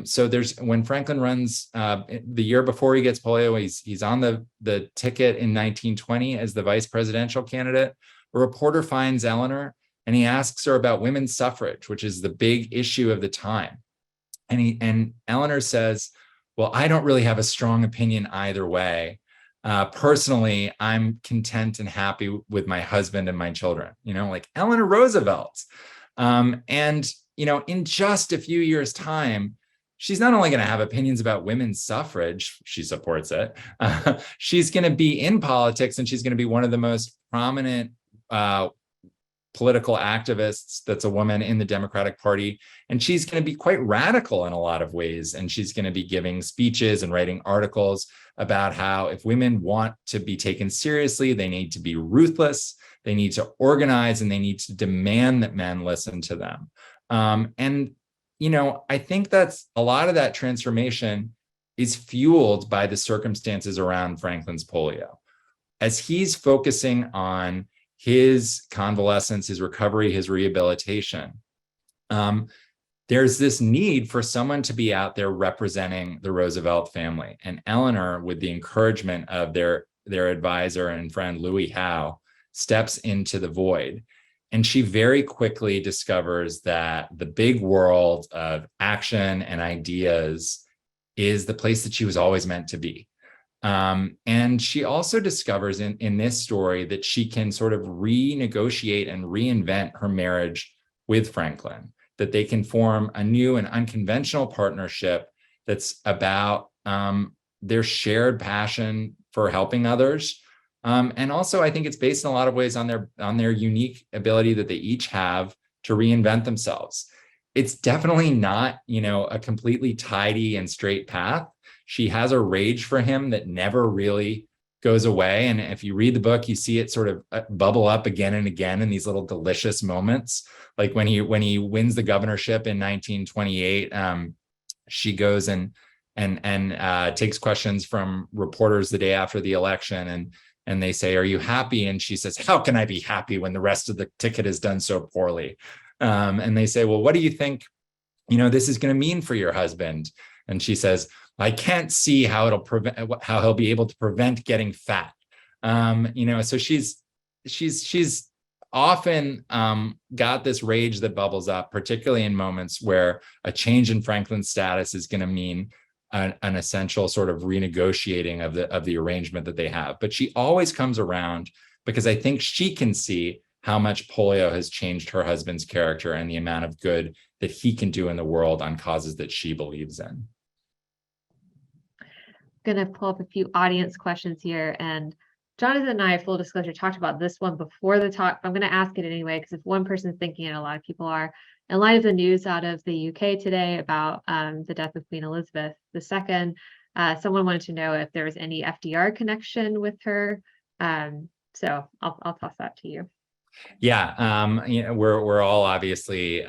So when Franklin runs the year before he gets polio, he's on the ticket in 1920 as the vice presidential candidate. A reporter finds Eleanor and he asks her about women's suffrage, which is the big issue of the time. And Eleanor says, well, I don't really have a strong opinion either way. Personally, I'm content and happy with my husband and my children, like Eleanor Roosevelt. And in just a few years' time, she's not only going to have opinions about women's suffrage, she supports it, she's going to be in politics, and she's going to be one of the most prominent political activists that's a woman in the Democratic Party. And she's going to be quite radical in a lot of ways. And she's going to be giving speeches and writing articles about how if women want to be taken seriously, they need to be ruthless, they need to organize, and they need to demand that men listen to them. I think that's a lot of that transformation is fueled by the circumstances around Franklin's polio. As he's focusing on his convalescence, his recovery, his rehabilitation, there's this need for someone to be out there representing the Roosevelt family. And Eleanor, with the encouragement of their advisor and friend Louis Howe, steps into the void. And she very quickly discovers that the big world of action and ideas is the place that she was always meant to be. And she also discovers in this story that she can sort of renegotiate and reinvent her marriage with Franklin, that they can form a new and unconventional partnership that's about their shared passion for helping others. And also, I think it's based in a lot of ways on their unique ability that they each have to reinvent themselves. It's definitely not, a completely tidy and straight path. She has a rage for him that never really goes away. And if you read the book, you see it sort of bubble up again and again in these little delicious moments. Like when he wins the governorship in 1928, she goes and takes questions from reporters the day after the election, and they say, "Are you happy?" And she says, "How can I be happy when the rest of the ticket is done so poorly?" And they say, "Well, what do you think, this is going to mean for your husband?" And she says, "I can't see how he'll be able to prevent getting fat." So she's often got this rage that bubbles up, particularly in moments where a change in Franklin's status is going to mean an essential sort of renegotiating of the arrangement that they have. But she always comes around because I think she can see how much polio has changed her husband's character and the amount of good that he can do in the world on causes that she believes in. Going to pull up a few audience questions here, and Jonathan and I, full disclosure, talked about this one before the talk, but I'm going to ask it anyway, because if one person's thinking it, a lot of people are. In light of the news out of the UK today about the death of Queen Elizabeth II, someone wanted to know if there was any FDR connection with her. So I'll toss that to you. Yeah, we're all obviously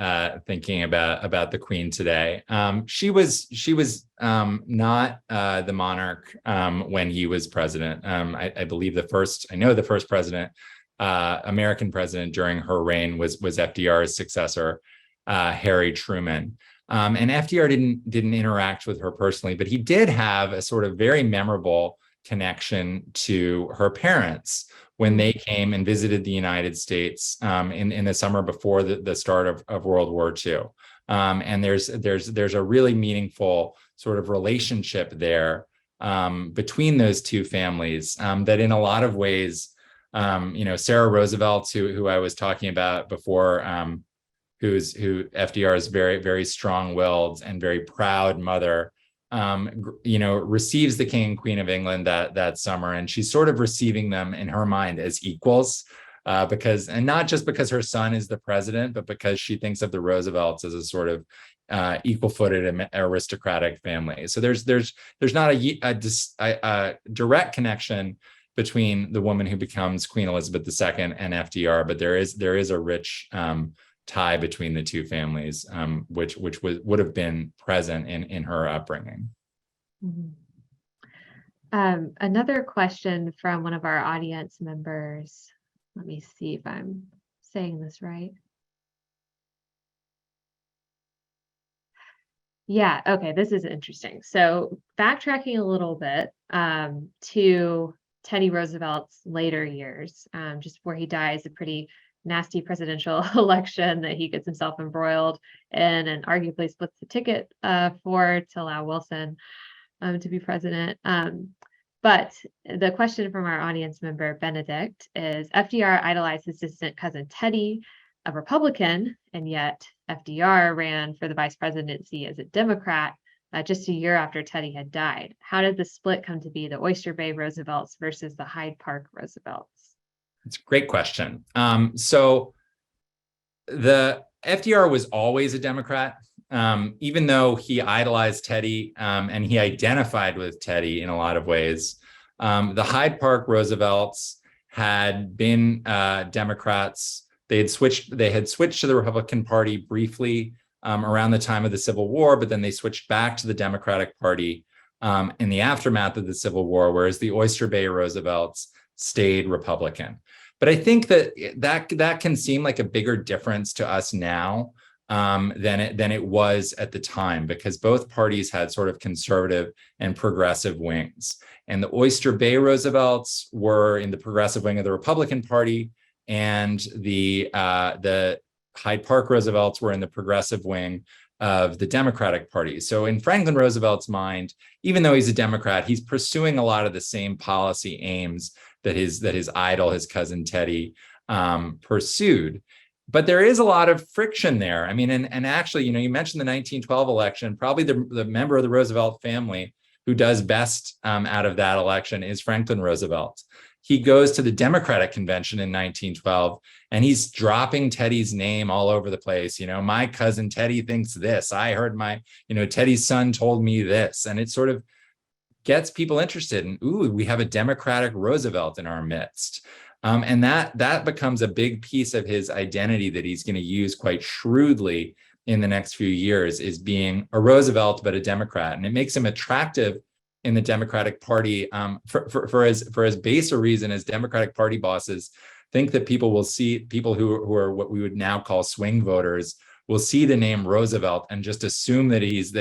thinking about the Queen today. She was not the monarch when he was president. I believe the first president, American president during her reign was FDR's successor, Harry Truman. And FDR didn't interact with her personally, but he did have a sort of very memorable connection to her parents when they came and visited the United States in the summer before the start of World War II. And there's a really meaningful sort of relationship there between those two families that in a lot of ways, Sarah Roosevelt, who I was talking about before, who FDR's very, very strong-willed and very proud mother, receives the King and Queen of England that summer, and she's sort of receiving them in her mind as equals, and not just because her son is the president, but because she thinks of the Roosevelts as a sort of equal-footed and aristocratic family. So there's not a direct connection between the woman who becomes Queen Elizabeth II and FDR, but there is a rich tie between the two families, which would have been present in her upbringing. Mm-hmm. Another question from one of our audience members. Let me see if I'm saying this right. Yeah, okay, this is interesting. So backtracking a little bit to Teddy Roosevelt's later years, just before he dies, a pretty nasty presidential election that he gets himself embroiled in and arguably splits the ticket for to allow Wilson to be president. But the question from our audience member, Benedict, is FDR idolized his distant cousin Teddy, a Republican, and yet FDR ran for the vice presidency as a Democrat just a year after Teddy had died. How did the split come to be the Oyster Bay Roosevelts versus the Hyde Park Roosevelts? It's a great question. So the FDR was always a Democrat, even though he idolized Teddy and he identified with Teddy in a lot of ways. The Hyde Park Roosevelts had been Democrats. They had switched to the Republican Party briefly around the time of the Civil War, but then they switched back to the Democratic Party in the aftermath of the Civil War, whereas the Oyster Bay Roosevelts stayed Republican. But I think that can seem like a bigger difference to us now than it was at the time, because both parties had sort of conservative and progressive wings. And the Oyster Bay Roosevelts were in the progressive wing of the Republican Party, and the Hyde Park Roosevelts were in the progressive wing of the Democratic Party. So in Franklin Roosevelt's mind, even though he's a Democrat, he's pursuing a lot of the same policy aims that his idol, his cousin Teddy, pursued. But there is a lot of friction there. I mean, and actually, you mentioned the 1912 election. Probably the member of the Roosevelt family who does best out of that election is Franklin Roosevelt. He goes to the Democratic convention in 1912, and he's dropping Teddy's name all over the place. My cousin Teddy thinks this. I heard Teddy's son told me this. And it sort of gets people interested in, we have a Democratic Roosevelt in our midst. And that becomes a big piece of his identity that he's going to use quite shrewdly in the next few years, is being a Roosevelt, but a Democrat. And it makes him attractive in the Democratic Party for as base a reason as Democratic Party bosses think that people who are what we would now call swing voters will see the name Roosevelt and just assume that he's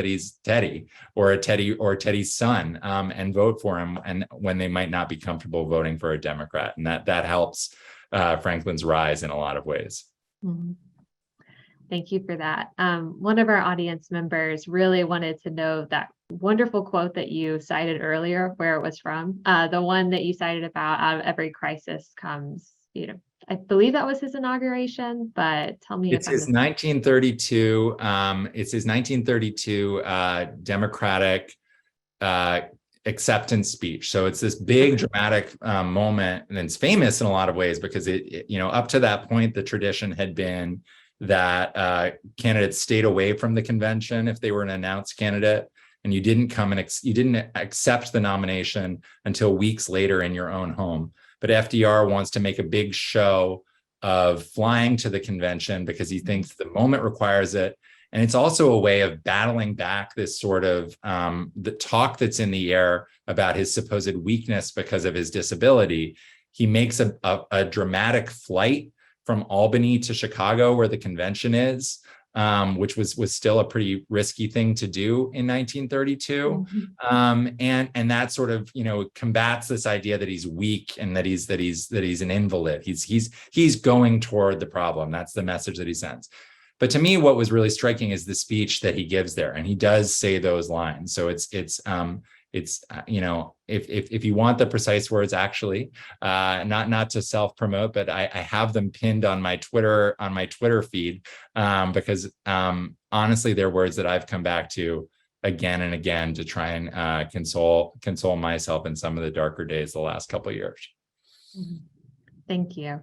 Teddy or Teddy's son and vote for him, and when they might not be comfortable voting for a Democrat. And that helps Franklin's rise in a lot of ways. Mm-hmm. Thank you for that. One of our audience members really wanted to know that wonderful quote that you cited earlier, where it was from, the one that you cited about out of every crisis comes, I believe that was his inauguration, but tell me. It's his 1932. It's his 1932 Democratic acceptance speech. So it's this big dramatic moment, and it's famous in a lot of ways because it up to that point, the tradition had been that candidates stayed away from the convention if they were an announced candidate, and you didn't come and you didn't accept the nomination until weeks later in your own home. But FDR wants to make a big show of flying to the convention because he thinks the moment requires it. And it's also a way of battling back this sort of the talk that's in the air about his supposed weakness because of his disability. He makes a dramatic flight from Albany to Chicago, where the convention is, which was still a pretty risky thing to do in 1932. Mm-hmm. And that sort of, combats this idea that he's weak and that he's an invalid. He's going toward the problem. That's the message that he sends. But to me, what was really striking is the speech that he gives there, and he does say those lines. So it's if you want the precise words, actually, not to self-promote, but I have them pinned on my Twitter feed because honestly, they're words that I've come back to again and again to try and console myself in some of the darker days the last couple of years. Thank you.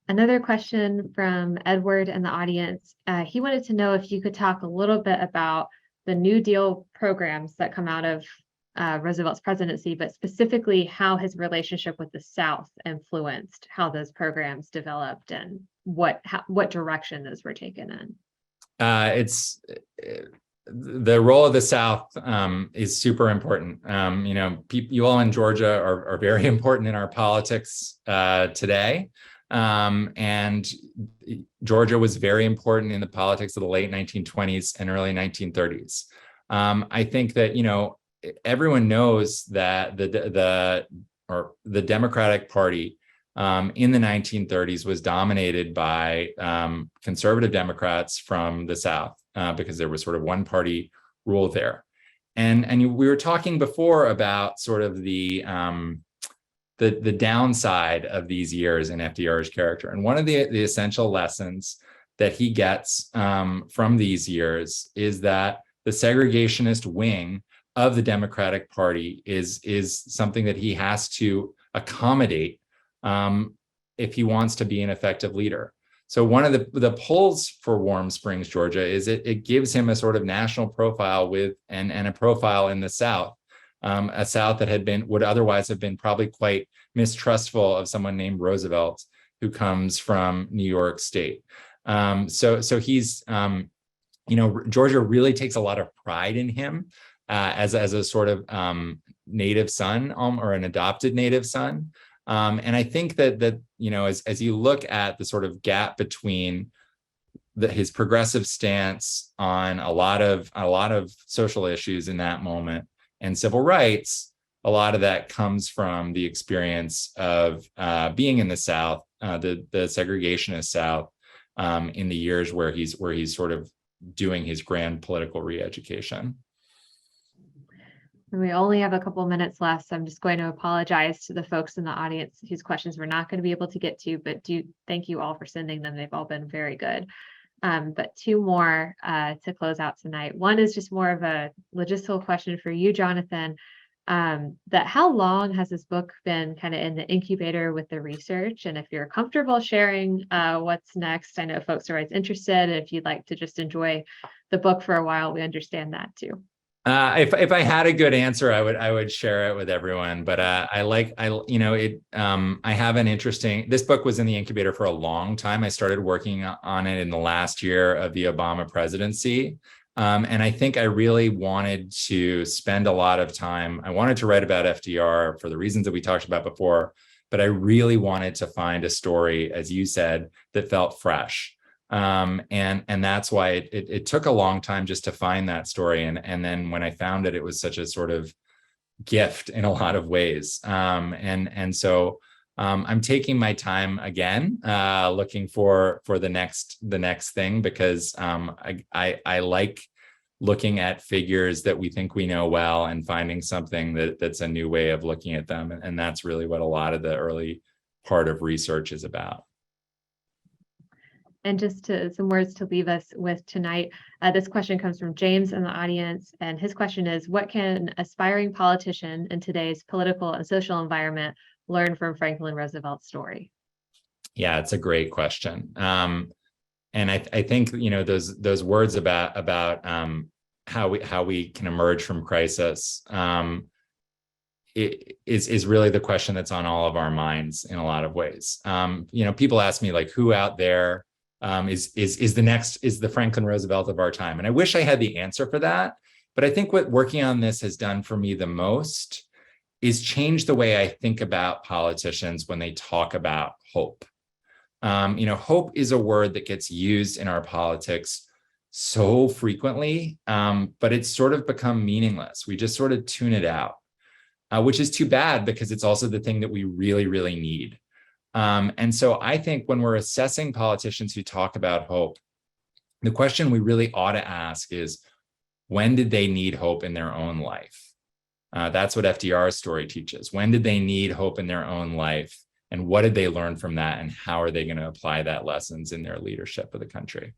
Another question from Edward in the audience. He wanted to know if you could talk a little bit about the New Deal programs that come out of Roosevelt's presidency, but specifically how his relationship with the South influenced how those programs developed and what direction those were taken in. It's the role of the South is super important. You all in Georgia are very important in our politics today. And Georgia was very important in the politics of the late 1920s and early 1930s. I think that, everyone knows that the Democratic Party in the 1930s was dominated by conservative Democrats from the South because there was sort of one party rule there. And we were talking before about sort of the downside of these years in FDR's character. And one of the essential lessons that he gets from these years is that the segregationist wing of the Democratic Party is something that he has to accommodate if he wants to be an effective leader. So one of the polls for Warm Springs, Georgia, is it gives him a sort of national profile and a profile in the South, a South that would otherwise have been probably quite mistrustful of someone named Roosevelt, who comes from New York State. So he's, Georgia really takes a lot of pride in him as a sort of native son or an adopted native son. And I think that as you look at the sort of gap between his progressive stance on a lot of social issues in that moment and civil rights, a lot of that comes from the experience of being in the South, the segregationist South, in the years where he's sort of doing his grand political re-education. We only have a couple minutes left, so I'm just going to apologize to the folks in the audience whose questions we're not going to be able to get to, but thank you all for sending them. They've all been very good. But two more to close out tonight. One is just more of a logistical question for you, Jonathan. That how long has this book been kind of in the incubator with the research? And if you're comfortable sharing what's next, I know folks are always interested. If you'd like to just enjoy the book for a while, we understand that too. If I had a good answer, I would share it with everyone. But I have an interesting. This book was in the incubator for a long time. I started working on it in the last year of the Obama presidency, and I think I really wanted to spend a lot of time. I wanted to write about FDR for the reasons that we talked about before, but I really wanted to find a story, as you said, that felt fresh. And that's why it took a long time just to find that story. And then when I found it, it was such a sort of gift in a lot of ways. So I'm taking my time again, looking for the next thing, because I like looking at figures that we think we know well and finding something that's a new way of looking at them. And that's really what a lot of the early part of research is about. And just some words to leave us with tonight. This question comes from James in the audience, and his question is, what can an aspiring politician in today's political and social environment learn from Franklin Roosevelt's story? Yeah, it's a great question. And I think, those words about how we can emerge from crisis is really the question that's on all of our minds in a lot of ways. People ask me, like, who out there is the Franklin Roosevelt of our time? And I wish I had the answer for that. But I think what working on this has done for me the most is change the way I think about politicians when they talk about hope. Hope is a word that gets used in our politics so frequently, but it's sort of become meaningless. We just sort of tune it out, which is too bad, because it's also the thing that we really, really need. And so I think when we're assessing politicians who talk about hope, the question we really ought to ask is, when did they need hope in their own life? That's what FDR's story teaches. When did they need hope in their own life? And what did they learn from that? And how are they going to apply that lessons in their leadership of the country?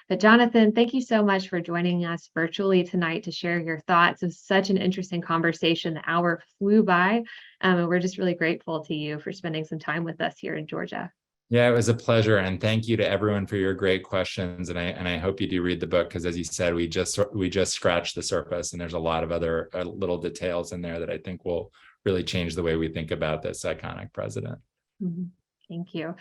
But Jonathan, thank you so much for joining us virtually tonight to share your thoughts. It was such an interesting conversation. The hour flew by, and we're just really grateful to you for spending some time with us here in Georgia. Yeah, it was a pleasure. And thank you to everyone for your great questions. And I hope you do read the book, because as you said, we just scratched the surface, and there's a lot of other little details in there that I think will really change the way we think about this iconic president. Mm-hmm. Thank you.